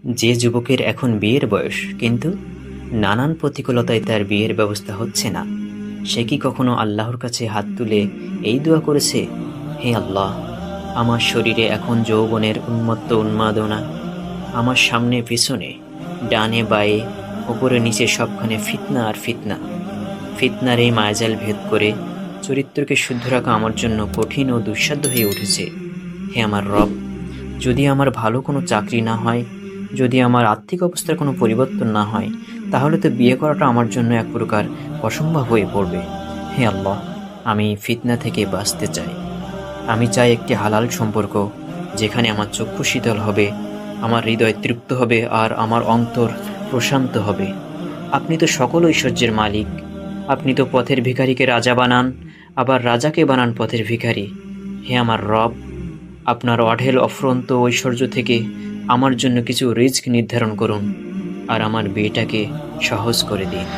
যে যুবকের এখন বিয়ের বয়স কিন্তু নানান প্রতিকূলতায় তার বিয়ের ব্যবস্থা হচ্ছে না, সে কি কখনো আল্লাহর কাছে হাত তুলে এই দোয়া করেছে, হে আল্লাহ, আমার শরীরে এখন যৌবনের উন্মত্ত উন্মাদনা, আমার সামনে পিছনে ডানে বায়ে ওপরে নিচে সবখানে ফিতনা আর ফিতনা। ফিতনার এই মায়াজাল ভেদ করে চরিত্রকে শুদ্ধ রাখা আমার জন্য কঠিন ও দুঃসাধ্য হয়ে উঠেছে। হে আমার রব, যদি আমার ভালো কোনো চাকরি না হয়, যদি আমার আর্থিক অবস্থার কোনো পরিবর্তন না হয়, তাহলে তো বিয়ে করাটা আমার জন্য এক প্রকার অসম্ভব হয়ে পড়বে। হে আল্লাহ, আমি ফিতনা থেকে বাঁচতে চাই। আমি চাই একটি হালাল সম্পর্ক, যেখানে আমার চক্ষু শীতল হবে, আমার হৃদয় তৃপ্ত হবে আর আমার অন্তর প্রশান্ত হবে। আপনি তো সকল ঐশ্বর্যের মালিক। আপনি তো পথের ভিখারিকে রাজা বানান, আবার রাজাকে বানান পথের ভিখারি। হে আমার রব, আপনার অঢেল অফুরন্ত ঐশ্বর্য থেকে আমার জন্য কিছু রিস্ক নির্ধারণ করুন আর আমার বিয়েটাকে সহজ করে দিন।